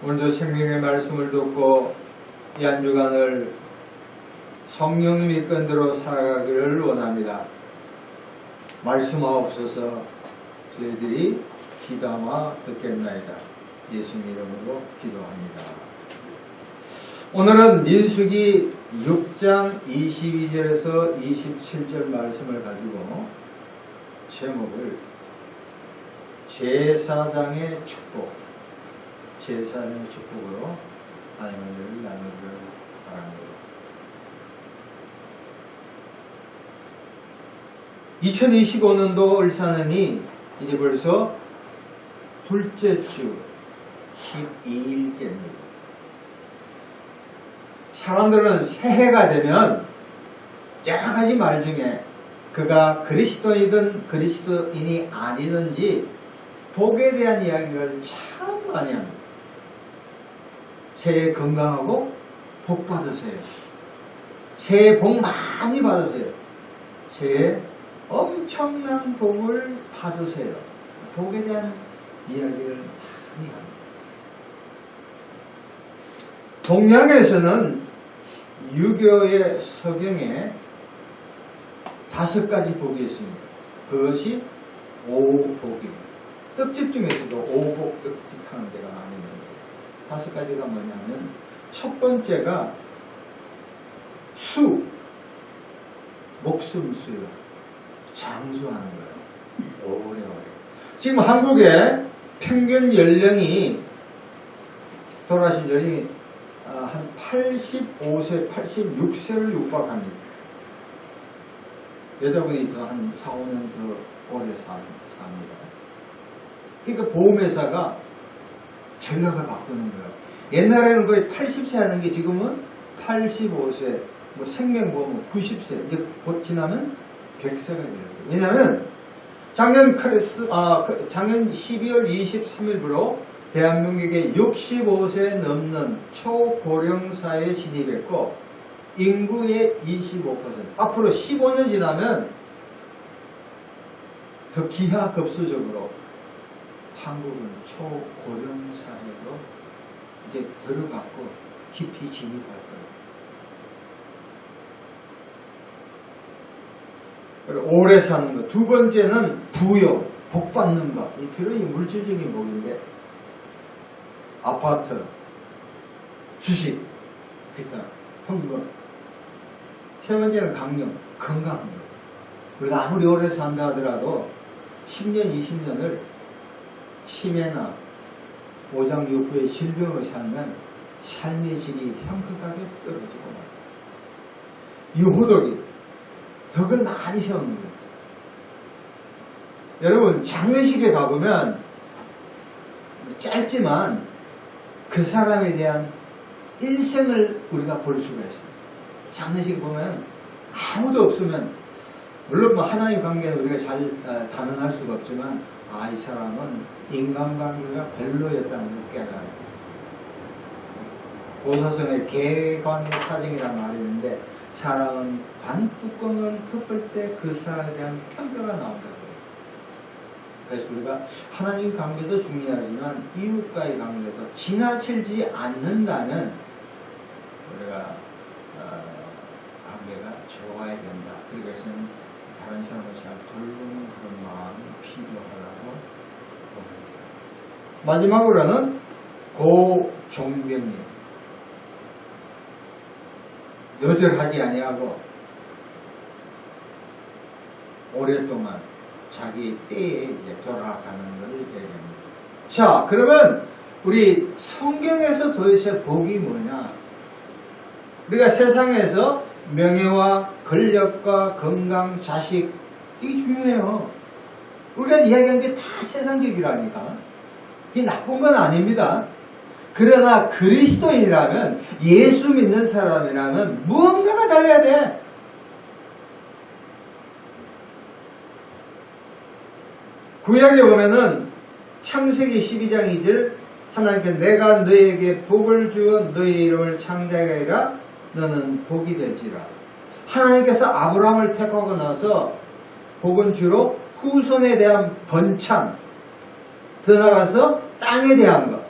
오늘도 생명의 말씀을 듣고 이 한 주간을 성령님이 이끈 대로 살아가기를 원합니다. 말씀하옵소서. 저희들이 기도하며 듣겠나이다. 예수님 이름으로 기도합니다. 오늘은 민수기 6장 22절에서 27절 말씀을 가지고 제목을 제사장의 축복, 제사장의 축복으로 하나님을 나누기를 바랍니다. 2025년도 을사년이 이제 벌써 둘째 주 12일째입니다. 사람들은 새해가 되면 여러 가지 말 중에 그가 그리스도이든 그리스도인이 아니든지 복에 대한 이야기를 참 많이 합니다. 새해 건강하고 복 받으세요. 새해 복 많이 받으세요. 새해 엄청난 복을 받으세요. 복에 대한 이야기를 많이 합니다. 동양에서는 유교의 서경에 5가지 복이 있습니다. 그것이 오복입니다. 떡집 중에서도 오복 떡집하는 데가 많이 있는데 5가지가 뭐냐면 첫 번째가 수, 목숨 수요. 장수하는 거예요. 오래오래. 지금 한국의 평균 연령이 돌아가신 연령이 한 85세, 86세를 육박합니다. 여자분이 더 한 4, 5년 더 오래 삽니다. 그러니까 보험회사가 전략을 바꾸는 거예요. 옛날에는 거의 80세 하는 게 지금은 85세, 뭐 생명보험은 90세, 이제 곧 지나면 100세가 돼요. 왜냐하면 작년 12월 23일부로 대한민국에 65세 넘는 초고령사회에 진입했고 인구의 25%. 앞으로 15년 지나면 더 기하급수적으로 한국은 초고령사회로 이제 들어갔고 깊이 진입할 거예요. 오래 사는 것. 두 번째는 부여, 복 받는 것. 이 들어이 물질적인 복인데 아파트, 주식, 기타, 헌금. 세 번째는 강령, 건강. 우리가 아무리 오래 산다 하더라도 10년, 20년을 치매나 오장육부의 질병을 살면 삶의 질이 현격하게 떨어지고 말이에요. 유호덕이 덕을 많이 세우는 거예요. 여러분 장례식에 가보면 짧지만 그 사람에 대한 일생을 우리가 볼 수가 있어요. 장례식 보면 아무도 없으면 물론 뭐 하나님 관계는 우리가 잘 단언할 수가 없지만 이 사람은 인간관계가 별로였다는 걸 깨달아요. 고사성의 개관의 사정이라는 말이 있는데 사람은 관뚜껑을 덮을 때 그 사람에 대한 평가가 나온다고 해요. 그래서 우리가 하나님의 관계도 중요하지만 이웃과의 관계도 지나치지 않는다면 우리가 관계가 좋아야 된다. 그래서는 다른 사람을 잘 돌보는 그런 마음이 필요하다고 봅니다. 마지막으로는 고종병님. 여절하지 아니하고 오랫동안 자기 때에 이제 돌아가는 것을 얘기합니다. 자, 그러면 우리 성경에서 도대체 복이 뭐냐? 우리가 세상에서 명예와 권력과 건강, 자식 이게 중요해요. 우리가 이야기하는 게 다 세상적이라니까. 이게 나쁜 건 아닙니다. 그러나 그리스도인이라면 예수 믿는 사람이라면 무언가가 달라야 돼. 구약에 보면은 창세기 12장 2절 하나님께 내가 너에게 복을 주어 너의 이름을 창대하게 하리라 너는 복이 될지라. 하나님께서 아브라함을 택하고 나서 복은 주로 후손에 대한 번창, 더 나아가서 땅에 대한 것.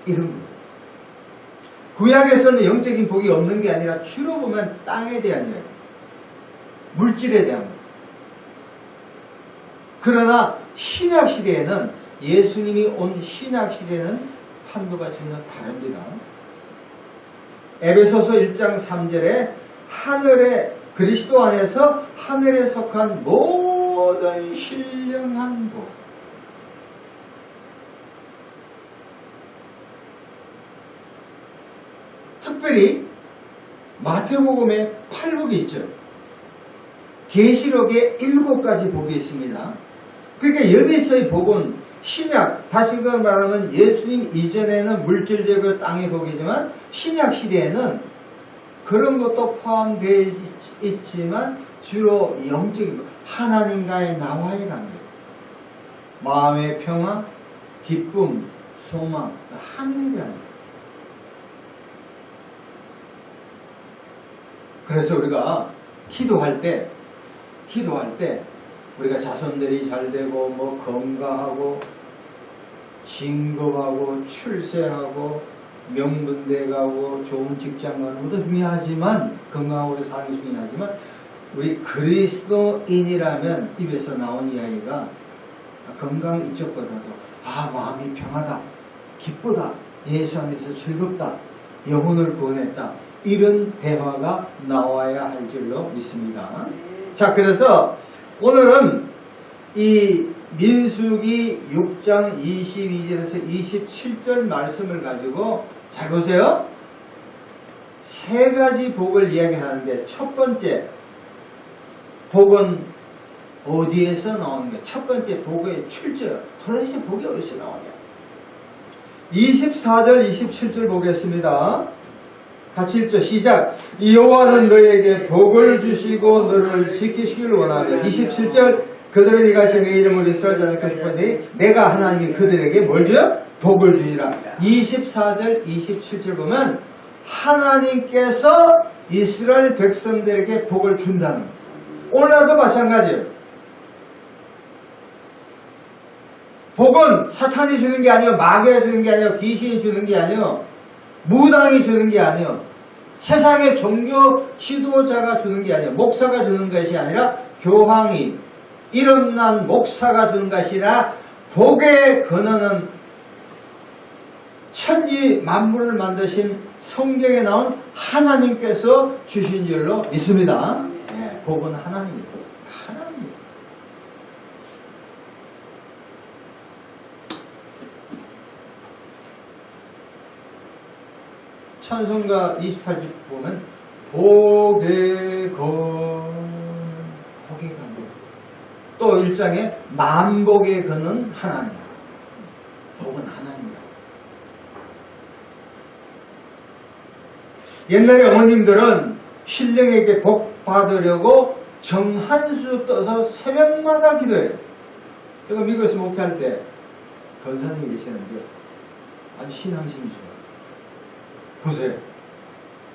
이런 겁니다. 구약에서는 영적인 복이 없는 게 아니라 주로 보면 땅에 대한 이야기, 물질에 대한 것. 그러나 신약시대에는, 예수님이 온 신약시대에는 판도가 전혀 다릅니다. 에베소서 1장 3절에 하늘에, 그리스도 안에서 하늘에 속한 모든 신령한 복, 특별히 마태복음에 8복이 있죠. 계시록에 7가지 복이 있습니다. 그러니까 여기서의 복은 신약, 다시금 말하면 예수님 이전에는 물질적으로 땅의 복이지만 신약 시대에는 그런 것도 포함되어 있지만 주로 영적인 것, 하나님과의 나와의 관계, 마음의 평화, 기쁨, 소망, 하늘에 대한 것. 그래서 우리가 기도할 때 우리가 자손들이 잘 되고 뭐 건강하고 진급하고 출세하고 명문대 가고 좋은 직장 가는 것도 중요하지만, 건강하고 사는 게 중요하지만, 우리 그리스도인이라면 입에서 나온 이야기가 건강 이쪽보다도 마음이 평하다, 기쁘다, 예수 안에서 즐겁다, 영혼을 구원했다, 이런 대화가 나와야 할 줄로 믿습니다. 자, 그래서 오늘은 이 민수기 6장 22절에서 27절 말씀을 가지고, 잘 보세요. 3가지 복을 이야기하는데, 첫 번째 복은 어디에서 나오는가? 첫 번째 복의 출처, 도대체 복이 어디서 나오냐? 24절 27절 보겠습니다. 같이 읽죠. 시작. 여호와는 너에게 복을 주시고 너를 지키시길 원하며. 27절. 그들은 이같이 내 이름으로 이스라엘 자손에게 싶으니 내가 하나님이 그들에게 뭘 줘요? 복을 주시라. 24절 27절 보면 하나님께서 이스라엘 백성들에게 복을 준다는 거예요. 오늘날도 마찬가지예요. 복은 사탄이 주는 게 아니요, 마귀가 주는 게 아니요, 귀신이 주는 게 아니요, 무당이 주는 게 아니요, 세상의 종교 지도자가 주는 게 아니요, 목사가 주는 것이 아니라 교황이, 일어난 목사가 주는 것이 아니라 복의 근원은 천지 만물을 만드신 성경에 나온 하나님께서 주신 줄로 믿습니다. 네, 복은 하나님입니다. 하나님. 찬송가 28집 보면 복의 건, 복의 건. 또 1장에 만복의 근은 하나님. 복은 하나님이다. 옛날에 어머님들은 신령에게 복 받으려고 정한수 떠서 새벽마다 기도해요. 제가 미국에서 목회할 때 권사님이 계시는데 아주 신앙심이 좋아요. 보세요.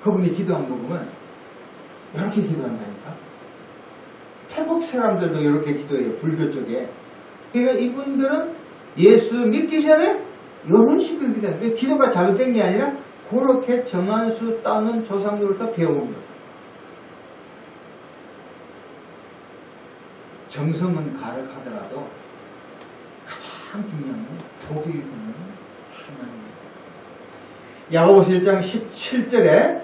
그분이 기도한 거 보면 이렇게 기도한다니까. 태국 사람들도 이렇게 기도해요. 불교 쪽에. 그러니까 이분들은 예수 믿기 전에 이런 식으로 기도해요. 기도가 잘못된 게 아니라 그렇게 정한수 따는 조상들부터 배워온 거예요. 정성은 가득하더라도 가장 중요한 건 복이 있는 하나님입니다. 야고보서 1장 17절에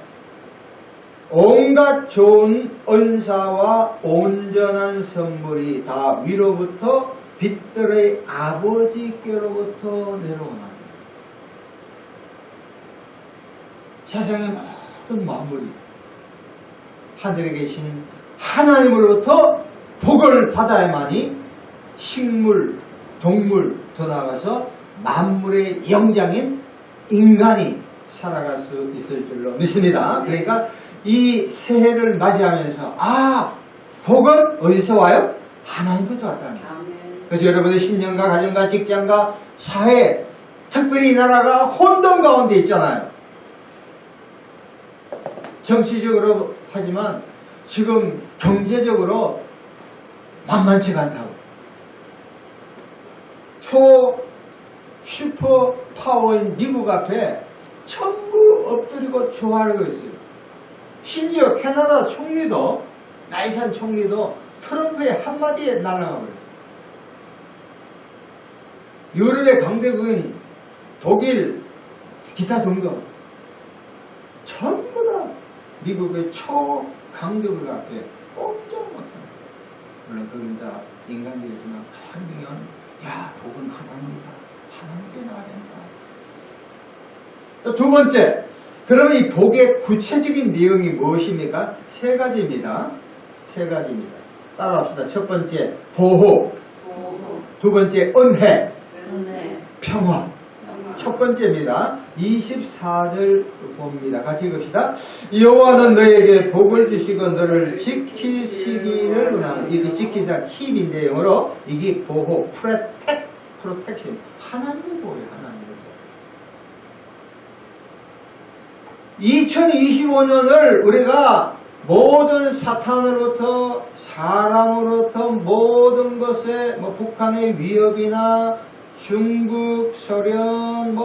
온갖 좋은 은사와 온전한 선물이 다 위로부터 빛들의 아버지께로부터 내려오나. 세상의 모든 만물이 하늘에 계신 하나님으로부터 복을 받아야만이 식물, 동물, 더 나아가서 만물의 영장인 인간이 살아갈 수 있을 줄로 믿습니다. 그러니까 이 새해를 맞이하면서 복은 어디서 와요? 하나님부터 왔다는 거예요. 그래서 여러분의 신년과 가정과 직장과 사회, 특별히 이 나라가 혼돈 가운데 있잖아요. 정치적으로 하지만 지금 경제적으로 만만치가 않다고. 슈퍼 파워인 미국 앞에 전부 엎드리고 좋아하고 있어요. 심지어 캐나다 총리도, 나이산 총리도 트럼프의 한마디에 날아가버려요. 유럽의 강대국인 독일, 기타 등등 전부 다 미국의 초강대국 앞에 꼼짝 못합니다. 물론 그건 다 인간적이지만 한명은 야, 복은 하나님이다. 하나님께 나가야 된다. 또 두 번째, 그러면 이 복의 구체적인 내용이 무엇입니까? 세 가지입니다. 세 가지입니다. 따라합시다. 첫 번째, 보호. 두 번째, 은혜. 평화. 첫 번째입니다. 24절 봅니다. 같이 읽읍시다. 여호와는 너에게 복을 주시고 너를 지키시기를 원하는, 이게 지키사 킵인데 영어로 이게 보호, 프로텍션. 하나님의 보호예요. 하나님의 보호. 2025년을 우리가 모든 사탄으로부터, 사람으로부터, 모든 것에 북한의 위협이나 중국, 소련,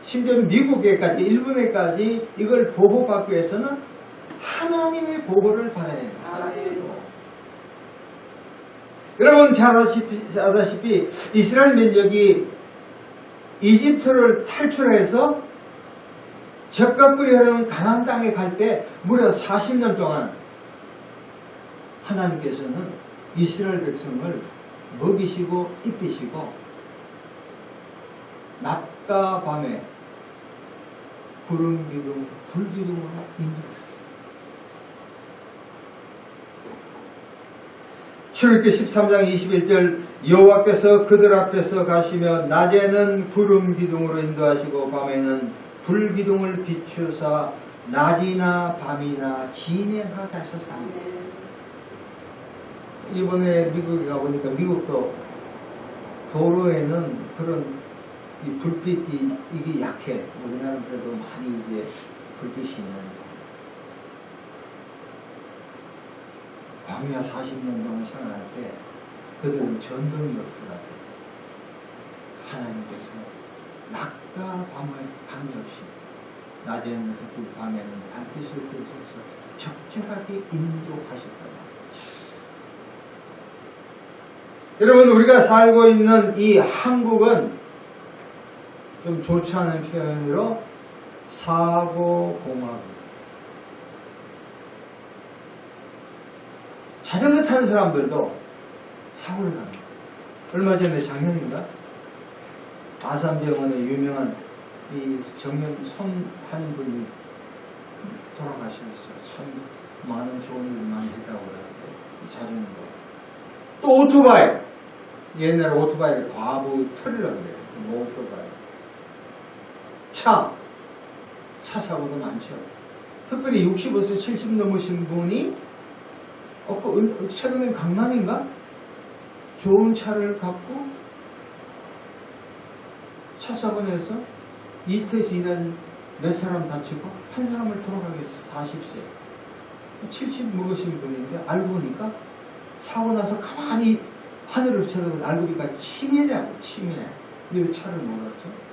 심지어 미국에까지, 일본에까지 이걸 보호받기 위해서는 하나님의 보호를 받아야 됩니다. 여러분 잘 아다시피 이스라엘 민족이 이집트를 탈출해서 젖과 꿀이 흐르는 가나안 땅에 갈 때 무려 40년 동안 하나님께서는 이스라엘 백성을 먹이시고 입히시고 낮과 밤에 구름 기둥, 불 기둥으로 인도하셨습니다. 출애굽기 13장 21절 여호와께서 그들 앞에서 가시며 낮에는 구름 기둥으로 인도하시고 밤에는 불 기둥을 비추사 낮이나 밤이나 진행하게 하셨습니다. 이번에 미국에 가보니까 미국도 도로에는 그런 이 불빛이 이게 약해. 우리나라는 그래도 많이 이제 불빛이 있는. 광야 40년 동안 생활할 때 그들은 전등이 없더라고요. 하나님께서 낮과 밤을 관계없이 낮에는 햇빛, 밤에는 달빛을 끄셔서 적절하게 인도하셨다. 여러분 우리가 살고 있는 이 한국은 좀 좋지 않은 표현으로 사고공화국. 자전거 타는 사람들도 사고를 합니다. 얼마 전에 작년인가 아산병원의 유명한 이 정년 손한 분이 돌아가셨어요. 참 많은 좋은 일을 많이 했다고 그러는데 이 자전거. 또 오토바이. 옛날에 오토바이를 과부 털이라고 그래요. 오토바이. 차 사고도 많죠. 특별히 65세 70 넘으신 분이 최근에 강남인가? 좋은 차를 갖고 차 사고 내서 이태에서 일한 몇 사람 다치고 한 사람을 돌아가게 했어. 40세 70 먹으신 분인데 알고 보니까 사고 나서 가만히 하늘을 쳐다보고 알고 보니까 치매라고. 치매. 근데 왜 차를 몰았죠?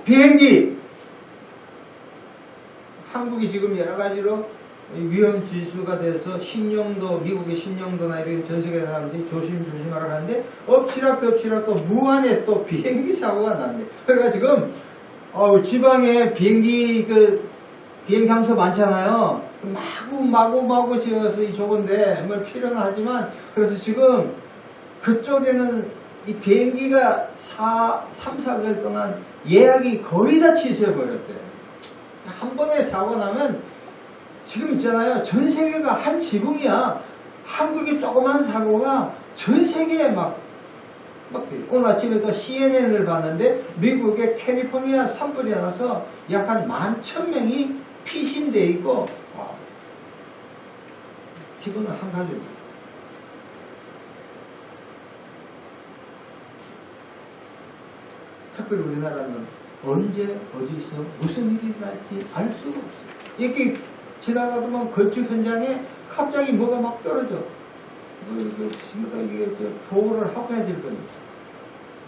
비행기. 한국이 지금 여러 가지로 위험 지수가 돼서 신용도, 미국의 신용도나 이런 전 세계 사람들이 조심하라고 하는데 엎치락도 무한에 또 비행기 사고가 났네. 그러니까 지금 지방에 비행기 비행 장소 많잖아요. 마구 지어서 좋은데 뭐 필요는 하지만 그래서 지금 그쪽에는 이 비행기가 3-4개월 동안 예약이 거의 다 취소해버렸대요. 한 번에 사고 나면 지금 있잖아요. 전 세계가 한 지붕이야. 한국의 조그만 사고가 전 세계에 오늘 아침에도 CNN을 봤는데 미국의 캘리포니아 산불이 나서 약 한 11,000명이 피신돼 있고 지금은 한 가지입니다. 특별히 우리나라는 언제 어디서 무슨 일이 날지 알 수가 없어요. 이렇게 지나가더만 건축 현장에 갑자기 뭐가 막 떨어져. 보호를 하고 해야 될 겁니다.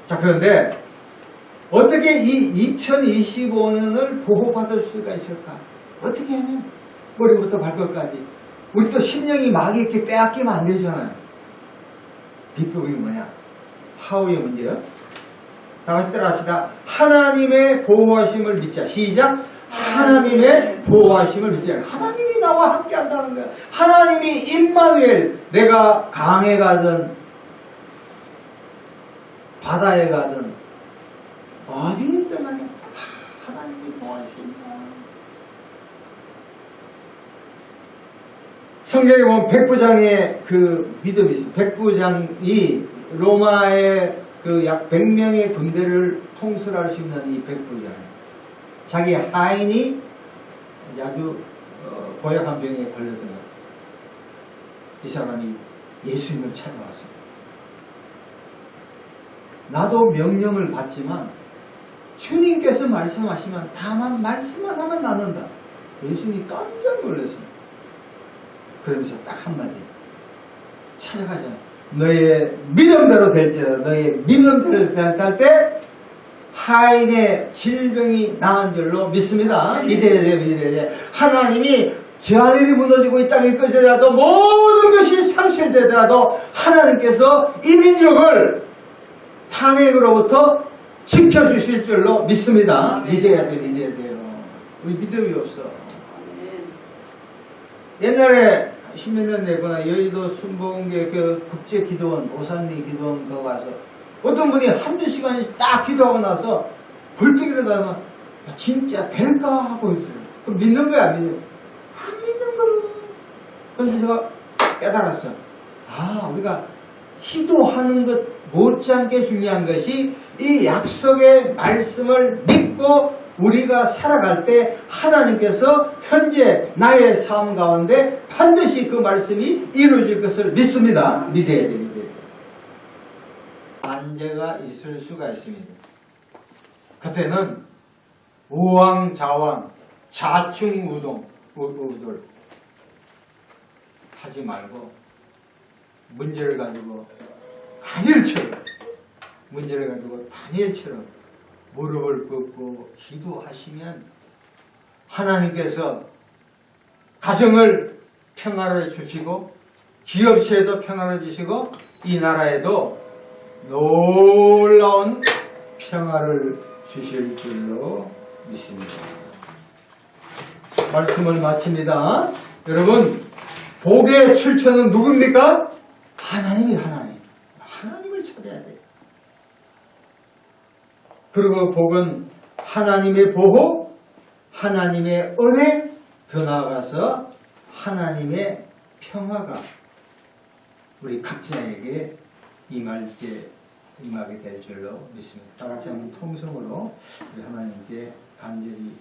자, 그런데 어떻게 이 2025년을 보호받을 수가 있을까? 어떻게 하면 머리부터 발끝까지 우리 또 심령이 막 이렇게 빼앗기면 안 되잖아요. 비법이 뭐냐? 하우의 문제요. 다 같이 따라합시다. 하나님의 보호하심을 믿자. 시작. 하나님의 보호하심을 믿자. 하나님이 나와 함께 한다는 거야. 하나님이 임마누엘, 내가 강에 가든 바다에 가든 어디를 떠나냐? 하나님이 보호하신다. 성경에 보면 백부장의 그 믿음이 있어. 백부장이 로마의 그 약 100명의 군대를 통솔할 수 있는 이 백부장. 자기 하인이 아주 고약한 병에 걸렸던 이 사람이 예수님을 찾아왔습니다. 나도 명령을 받지만 주님께서 말씀하시면 다만 말씀만 하면 낫는다. 예수님이 깜짝 놀랐습니다. 그러면서 딱 한마디 찾아가자. 너의 믿음대로 될지라. 너의 믿음대로 될 때 하인의 질병이 나은 줄로 믿습니다. 믿어야 돼요. 믿어야 돼요. 하나님이 저 하늘이 무너지고 이 땅이 꺼지더라도 모든 것이 상실되더라도 하나님께서 이 민족을 탄핵으로부터 지켜주실 줄로 믿습니다. 믿어야 돼. 믿어야 돼요. 우리 믿음이 없어. 옛날에 십몇 년 내거나 여의도 순복음교회 그 국제기도원 오산리 기도원 거 가서 어떤 분이 한두 시간 딱 기도하고 나서 불빛이라도 하면 진짜 될까 하고 있어요. 그럼 믿는 거야, 안 믿는 거야? 안 믿는 거야. 그래서 제가 깨달았어. 우리가 기도하는 것 못지않게 중요한 것이 이 약속의 말씀을 믿고 우리가 살아갈 때 하나님께서 현재 나의 삶 가운데 반드시 그 말씀이 이루어질 것을 믿습니다. 믿어야 됩니다. 안제가 있을 수가 있습니다. 그때는 우왕좌왕 좌충우돌 하지 말고 문제를 가지고 다니엘처럼 무릎을 꿇고 기도하시면 하나님께서 가정을 평화를 주시고 기업체에도 평화를 주시고 이 나라에도 놀라운 평화를 주실 줄로 믿습니다. 말씀을 마칩니다. 여러분, 복의 출처는 누굽니까? 하나님을 찾아야 돼요. 그리고 복은 하나님의 보호, 하나님의 은혜, 더 나아가서 하나님의 평화가 우리 각자에게 임하게 될 줄로 믿습니다. 다 같이 한번 통성으로 우리 하나님께 간절히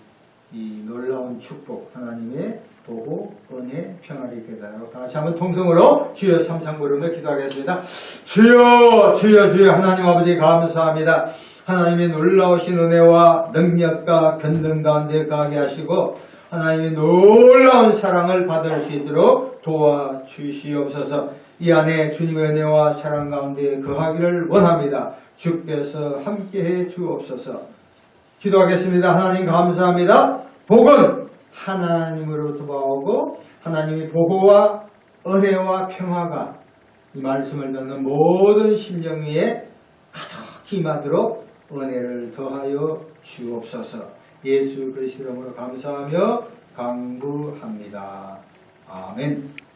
이 놀라운 축복, 하나님의 보호, 은혜, 평화를 깨달아 다 같이 한번 통성으로 주여 삼창 부르며 기도하겠습니다. 주여 주여 주여 하나님 아버지 감사합니다. 하나님의 놀라우신 은혜와 능력과 견능 가운데 가게 하시고 하나님의 놀라운 사랑을 받을 수 있도록 도와주시옵소서. 이 안에 주님의 은혜와 사랑 가운데 거하기를 원합니다. 주께서 함께해 주옵소서. 기도하겠습니다. 하나님 감사합니다. 복은 하나님으로부터 오고 하나님의 보호와 은혜와 평화가 이 말씀을 듣는 모든 심령 위에 가득히 임하도록 은혜를 더하여 주옵소서. 예수 그리스도 이름으로 감사하며 간구합니다. 아멘.